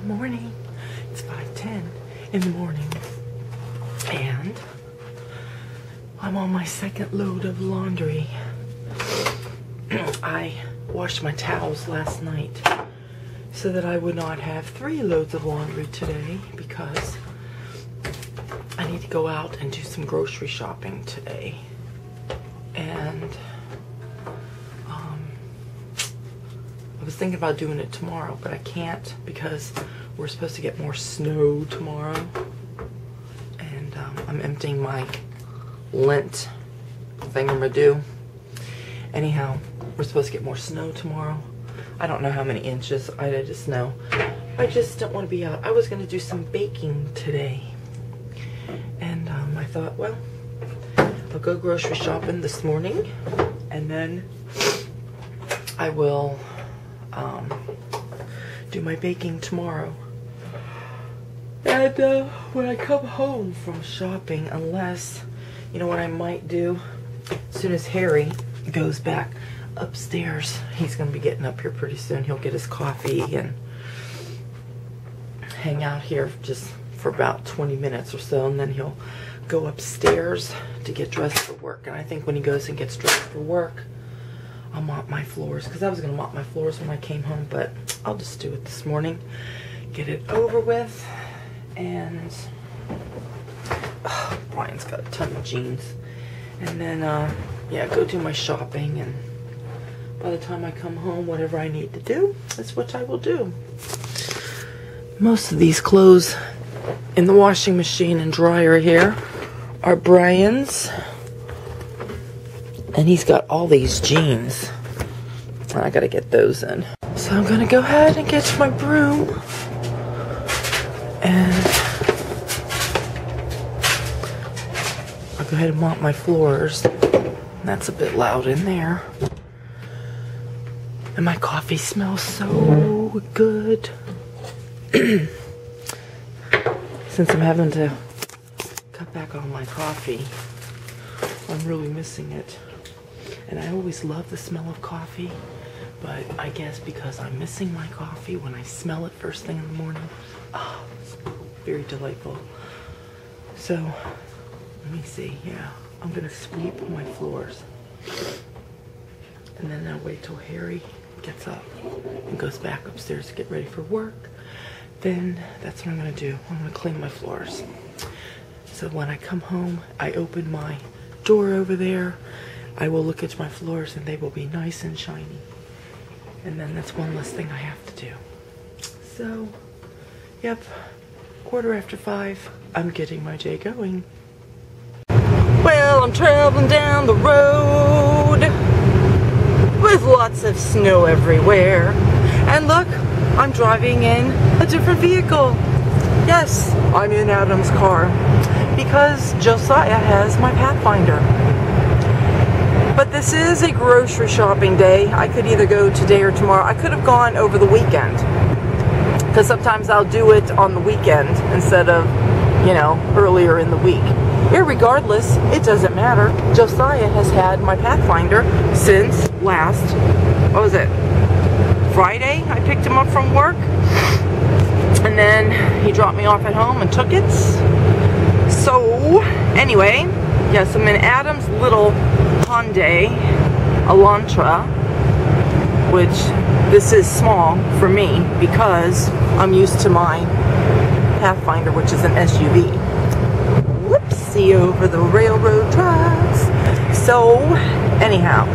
Good morning. It's 5:10 in the morning and I'm on my second load of laundry. I washed my towels last night so that I would not have 3 loads of laundry today because I need to go out and do some grocery shopping today. And I was thinking about doing it tomorrow, but I can't because we're supposed to get more snow tomorrow. And I'm emptying my Lent thingamadoo. Anyhow, we're supposed to get more snow tomorrow. I don't know how many inches. I just know. I just don't want to be out. I was going to do some baking today. And I thought, well, I'll go grocery shopping this morning. And then I will do my baking tomorrow. And when I come home from shopping, unless, you know what I might do? As soon as Harry goes back upstairs, he's going to be getting up here pretty soon. He'll get his coffee and hang out here just for about 20 minutes or so, and then he'll go upstairs to get dressed for work. And I think when he goes and gets dressed for work, I'll mop my floors, because I was going to mop my floors when I came home, but I'll just do it this morning. Get it over with. And Brian's got a ton of jeans. And then, yeah, go do my shopping. And by the time I come home, whatever I need to do, that's what I will do. Most of these clothes in the washing machine and dryer here are Brian's. And he's got all these jeans. I gotta get those in. So I'm gonna go ahead and get my broom. And I'll go ahead and mop my floors. That's a bit loud in there. And my coffee smells so good. Since I'm having to cut back on my coffee, I'm really missing it. And I always love the smell of coffee, but I guess because I'm missing my coffee when I smell it first thing in the morning, oh, it's very delightful. So, let me see, yeah, I'm gonna sweep my floors. And then I'll wait till Harry gets up and goes back upstairs to get ready for work. Then that's what I'm gonna do. I'm gonna clean my floors. So when I come home, I open my door over there. I will look at my floors and they will be nice and shiny. And then that's one less thing I have to do. So, yep, 5:15, I'm getting my day going. Well, I'm traveling down the road with lots of snow everywhere. And look, I'm driving in a different vehicle. Yes, I'm in Adam's car because Josiah has my Pathfinder. But this is a grocery shopping day. I could either go today or tomorrow. I could have gone over the weekend, because sometimes I'll do it on the weekend instead of, you know, earlier in the week. Irregardless, it doesn't matter. Josiah has had my Pathfinder since last, what was it, Friday? I picked him up from work, and then he dropped me off at home and took it. So, anyway, yes, I'm in Adam's little Hyundai Elantra, which this is small for me because I'm used to my Pathfinder, which is an SUV. Whoopsie over the railroad tracks. So, anyhow,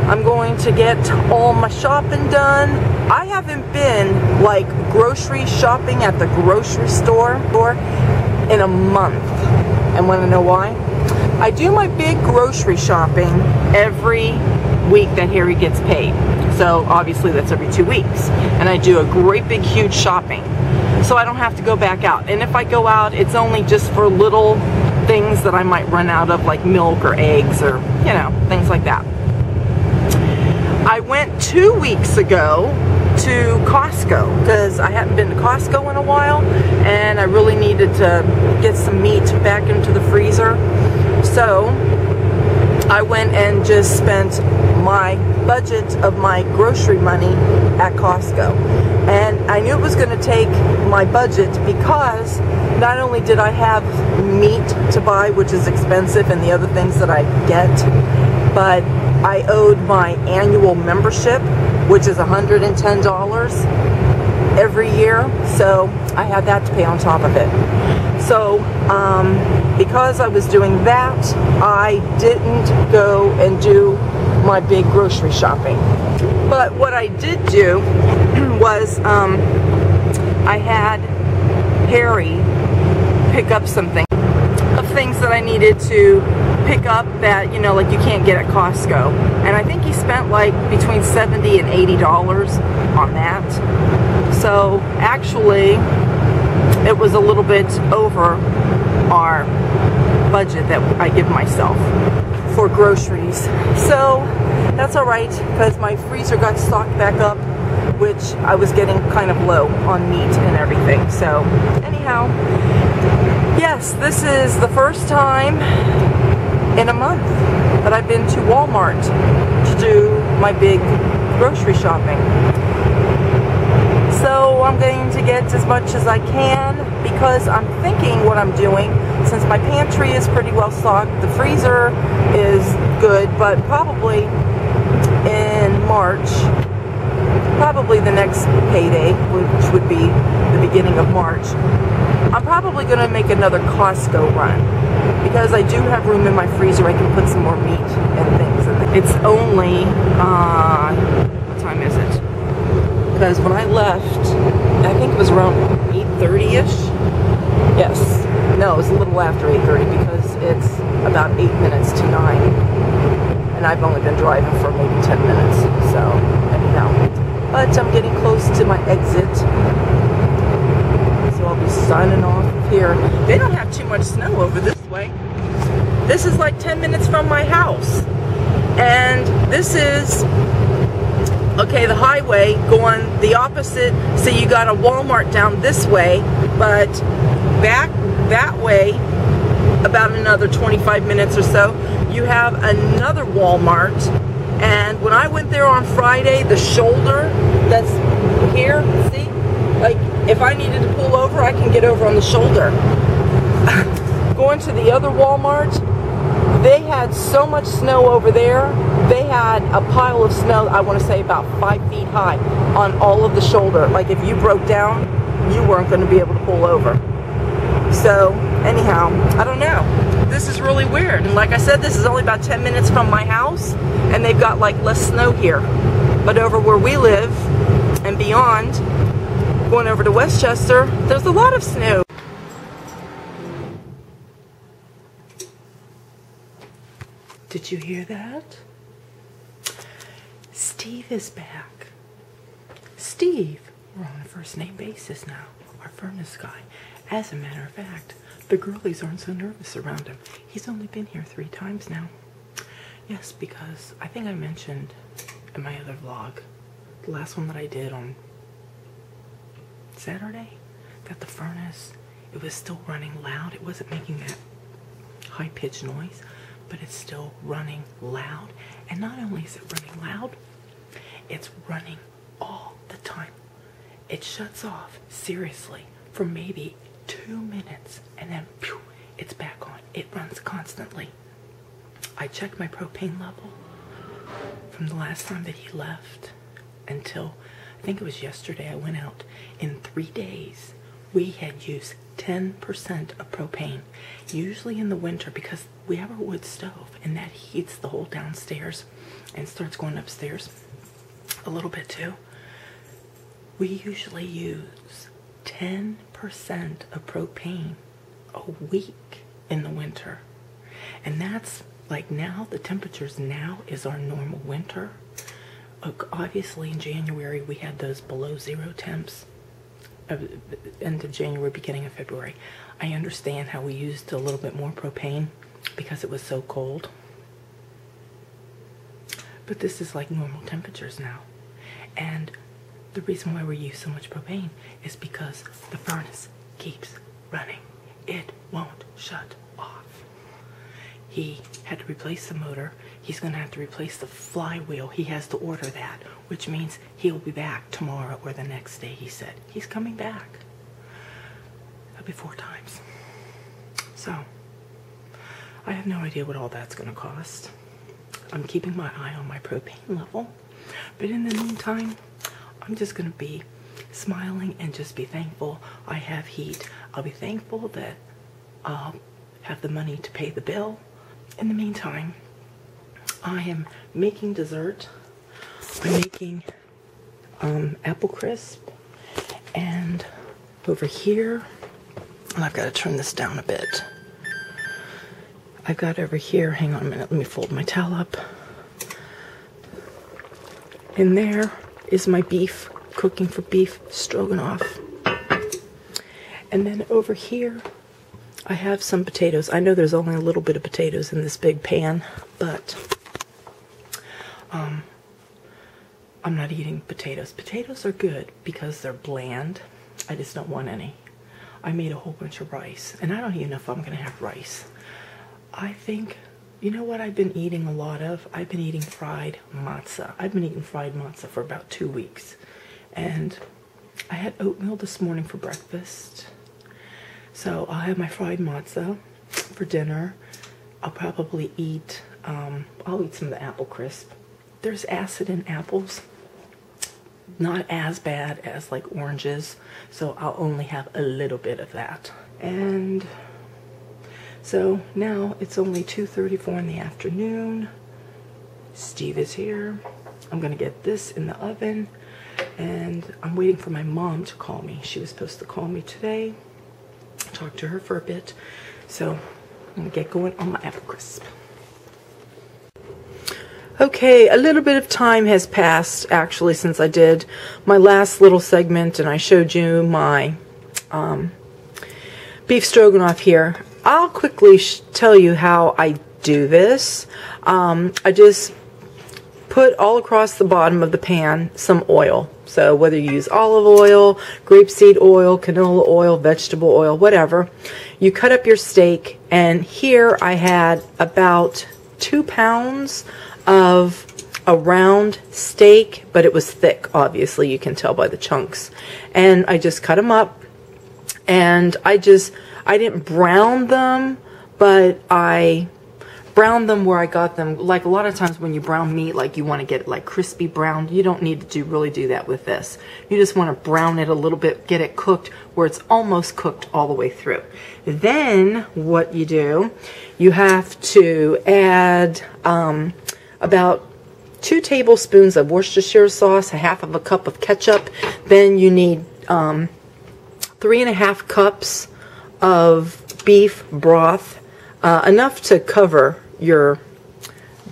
I'm going to get all my shopping done. I haven't been, like, grocery shopping at the grocery store in a month. And want to know why? I do my big grocery shopping every week that Harry gets paid. So obviously that's every 2 weeks. And I do a great big huge shopping. So I don't have to go back out. And if I go out, it's only just for little things that I might run out of, like milk or eggs or, you know, things like that. I went 2 weeks ago to Costco because I hadn't been to Costco in a while and I really needed to get some meat back into the freezer. So I went and just spent my budget of my grocery money at Costco. And I knew it was going to take my budget, because not only did I have meat to buy, which is expensive, and the other things that I get, but I owed my annual membership, which is $110 every year, so I had that to pay on top of it. So because I was doing that, I didn't go and do my big grocery shopping. But what I did do was I had Harry pick up something of things that I needed to pick up that, you know, like you can't get at Costco. And I think he spent like between $70 and $80 on that. So actually, it was a little bit over our budget that I give myself for groceries. So that's all right, because my freezer got stocked back up, which I was getting kind of low on meat and everything. So anyhow, yes, this is the first time in a month that I've been to Walmart to do my big grocery shopping. So I'm going to get as much as I can, because I'm thinking what I'm doing, since my pantry is pretty well stocked, the freezer is good, but probably in March, probably the next payday, which would be the beginning of March, I'm probably going to make another Costco run, because I do have room in my freezer. I can put some more meat and things in there. It's only, what time is it? Because when I left, I think it was around 8:30ish. Yes. No, it was a little after 8:30, because it's about 8 minutes to 9. And I've only been driving for maybe 10 minutes. So, anyhow. But I'm getting close to my exit. So I'll be signing off here. They don't have too much snow over this way. This is like 10 minutes from my house. And this is, okay, the highway going the opposite. So you got a Walmart down this way, but back that way, about another 25 minutes or so, you have another Walmart. And when I went there on Friday, the shoulder that's here, see? Like, if I needed to pull over, I can get over on the shoulder. Going to the other Walmart, they had so much snow over there. They had a pile of snow, I want to say about 5 feet high, on all of the shoulder. Like, if you broke down, you weren't going to be able to pull over. So, anyhow, I don't know. This is really weird. And like I said, this is only about 10 minutes from my house, and they've got like less snow here. But over where we live and beyond, going over to Westchester, there's a lot of snow. Did you hear that? Steve is back. Steve, we're on a first name basis now, our furnace guy. As a matter of fact, the girlies aren't so nervous around him. He's only been here 3 times now. Yes, because I think I mentioned in my other vlog, the last one that I did on Saturday, that the furnace, it was still running loud. It wasn't making that high-pitched noise, but it's still running loud. And not only is it running loud, it's running all the time. It shuts off, seriously, for maybe 2 minutes, and then phew, it's back on. It runs constantly. I checked my propane level from the last time that he left until, I think it was yesterday, I went out. In 3 days, we had used 10% of propane. Usually in the winter, because we have a wood stove, and that heats the whole downstairs and starts going upstairs a little bit too. We usually use 10% of propane a week in the winter. And that's like now, the temperatures now is our normal winter. Obviously in January we had those below 0 temps. End of January, beginning of February. I understand how we used a little bit more propane because it was so cold. But this is like normal temperatures now. And the reason why we use so much propane is because the furnace keeps running. It won't shut off. he had to replace the motor. He's going to have to replace the flywheel. He has to order that, which means he'll be back tomorrow or the next day, he said. He's coming back. That'll be 4 times. So, I have no idea what all that's going to cost. I'm keeping my eye on my propane level. But in the meantime, I'm just going to be smiling and just be thankful I have heat. I'll be thankful that I'll have the money to pay the bill. In the meantime, I am making dessert. I'm making apple crisp, and over here, and I've got to turn this down a bit. I've got over here, hang on a minute, let me fold my towel up. In there is my beef, cooking for beef stroganoff. And then over here, I have some potatoes. I know there's only a little bit of potatoes in this big pan, but I'm not eating potatoes. Potatoes are good because they're bland. I just don't want any. I made a whole bunch of rice, and I don't even know if I'm going to have rice. I think, you know what I've been eating a lot of? I've been eating fried matzah. I've been eating fried matzah for about 2 weeks. And I had oatmeal this morning for breakfast. So I'll have my fried matzah for dinner. I'll probably eat, I'll eat some of the apple crisp. There's acid in apples. Not as bad as like oranges. So I'll only have a little bit of that. And so now it's only 2:34 in the afternoon. Steve is here. I'm going to get this in the oven. And I'm waiting for my mom to call me. She was supposed to call me today. Talk to her for a bit. So I'm going to get going on my apple crisp. Okay, a little bit of time has passed actually since I did my last little segment and I showed you my beef stroganoff here. I'll quickly tell you how I do this. I just put all across the bottom of the pan some oil. So whether you use olive oil, grapeseed oil, canola oil, vegetable oil, whatever. You cut up your steak, and here I had about 2 pounds of a round steak, but it was thick, obviously, you can tell by the chunks. And I just cut them up, and I didn't brown them, but I browned them where I got them. Like a lot of times when you brown meat, like you want to get it like crispy brown. You don't need to really do that with this. You just want to brown it a little bit, get it cooked where it's almost cooked all the way through. Then what you do, you have to add about 2 tablespoons of Worcestershire sauce, 1/2 cup of ketchup. Then you need 3.5 cups of beef broth, enough to cover your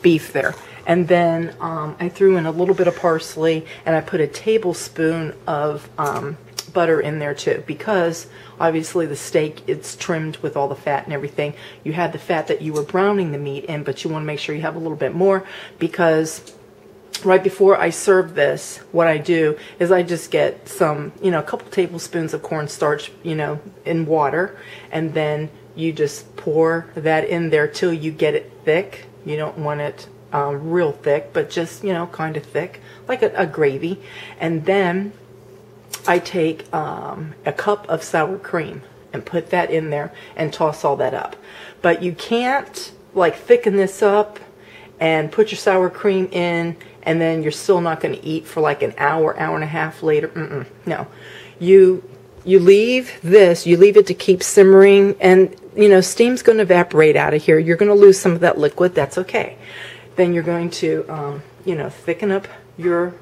beef there. And then I threw in a little bit of parsley, and I put a tablespoon of butter in there too, because obviously the steak, it's trimmed with all the fat and everything. You had the fat that you were browning the meat in, but you want to make sure you have a little bit more, because right before I serve this, what I do is I just get some, a couple tablespoons of cornstarch, in water, and then you just pour that in there till you get it thick. You don't want it real thick, but just, kind of thick, like a gravy. And then I take a cup of sour cream and put that in there and toss all that up. But you can't, like, thicken this up and put your sour cream in, and then you're still not going to eat for like an hour, hour and a half later. No. You leave this, you leave it to keep simmering, and steam's going to evaporate out of here. You're going to lose some of that liquid. That's okay. Then you're going to, thicken up your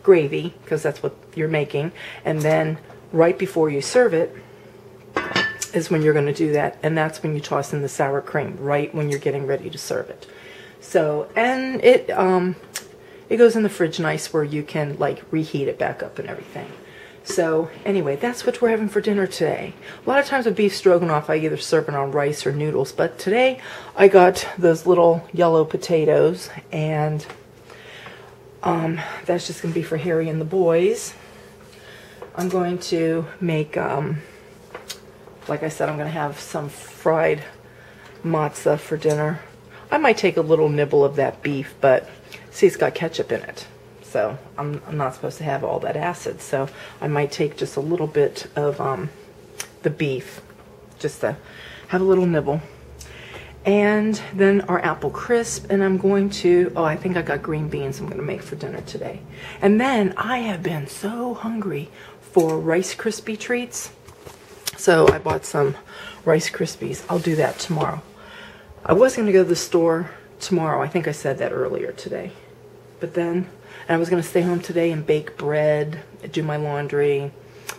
gravy, because that's what you're making. And then right before you serve it is when you're going to do that. And that's when you toss in the sour cream, right when you're getting ready to serve it. So, and it goes in the fridge nice where you can like reheat it back up and everything. So anyway, that's what we're having for dinner today. A lot of times with beef stroganoff, I either serve it on rice or noodles, but today I got those little yellow potatoes, and that's just going to be for Harry and the boys. I'm going to make, like I said, I'm going to have some fried matzah for dinner. I might take a little nibble of that beef, but see, it's got ketchup in it. So I'm not supposed to have all that acid. So I might take just a little bit of the beef, just to have a little nibble. And then our apple crisp, and I'm going to, oh, I think I got green beans I'm going to make for dinner today. And then I have been so hungry for Rice Krispie treats. So I bought some Rice Krispies. I'll do that tomorrow. I was going to go to the store tomorrow. I think I said that earlier today. But then, and I was going to stay home today and bake bread, do my laundry,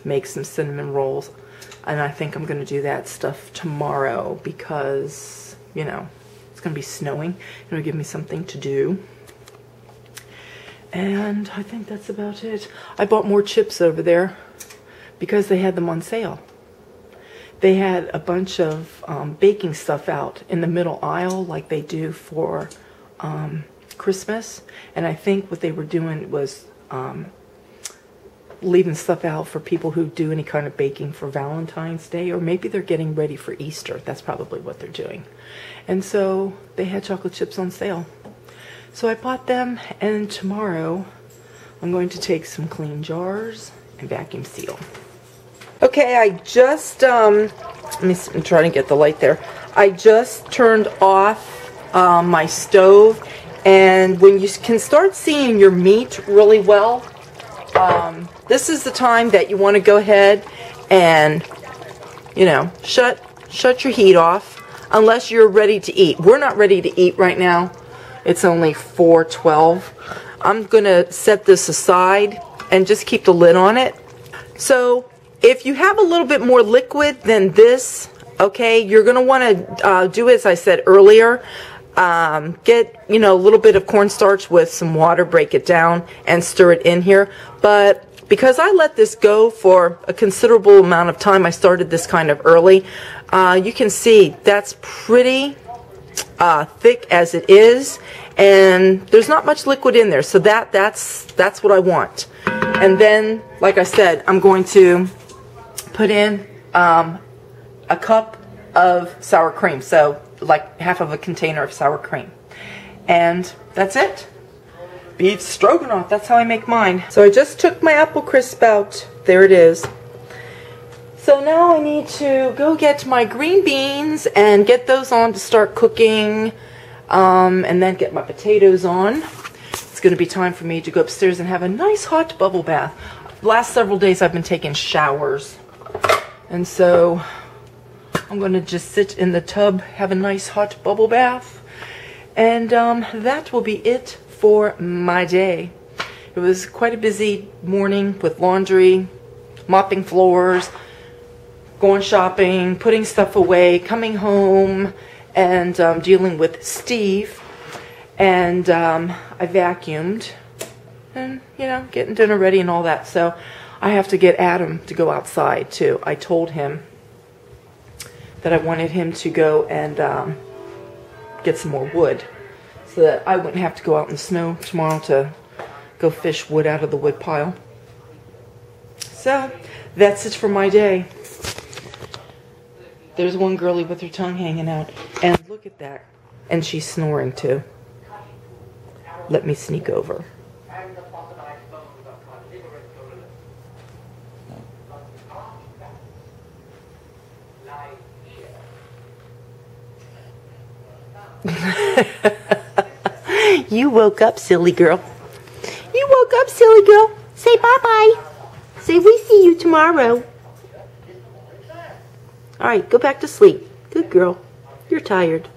make some cinnamon rolls. And I think I'm going to do that stuff tomorrow because, you know, it's going to be snowing. It'll give me something to do. And I think that's about it. I bought more chips over there because they had them on sale. They had a bunch of baking stuff out in the middle aisle like they do for Christmas. And I think what they were doing was leaving stuff out for people who do any kind of baking for Valentine's Day, or maybe they're getting ready for Easter. That's probably what they're doing. And so they had chocolate chips on sale. So I bought them, and tomorrow I'm going to take some clean jars and vacuum seal. Okay, I just, let me see, I'm trying to get the light there. I just turned off my stove, and when you can start seeing your meat really well, this is the time that you want to go ahead and, you know, shut your heat off, unless you're ready to eat. We're not ready to eat right now. It's only 4:12. I'm going to set this aside and just keep the lid on it. So if you have a little bit more liquid than this, okay, you're going to want to do as I said earlier. Get, you know, a little bit of cornstarch with some water, break it down, and stir it in here. But because I let this go for a considerable amount of time, I started this kind of early, you can see that's pretty thick as it is, and there's not much liquid in there, so that's what I want. And then, like I said, I'm going to put in a cup of sour cream, so like half of a container of sour cream, and that's it. Beef stroganoff, that's how I make mine. So I just took my apple crisp out. There it is. So now I need to go get my green beans and get those on to start cooking, and then get my potatoes on. It's going to be time for me to go upstairs and have a nice hot bubble bath. The last several days I've been taking showers, and so I'm going to just sit in the tub, have a nice hot bubble bath, and that will be it for my day. It was quite a busy morning with laundry, mopping floors, going shopping, putting stuff away, coming home, and dealing with Steve. And I vacuumed and, you know, getting dinner ready and all that. So I have to get Adam to go outside too. I told him that I wanted him to go and get some more wood so that I wouldn't have to go out in the snow tomorrow to go fish wood out of the wood pile. So that's it for my day. There's one girlie with her tongue hanging out, and look at that, and she's snoring too. Let me sneak over. You woke up, silly girl. You woke up, silly girl. Say bye-bye. Say we see you tomorrow. All right, go back to sleep. Good girl. You're tired.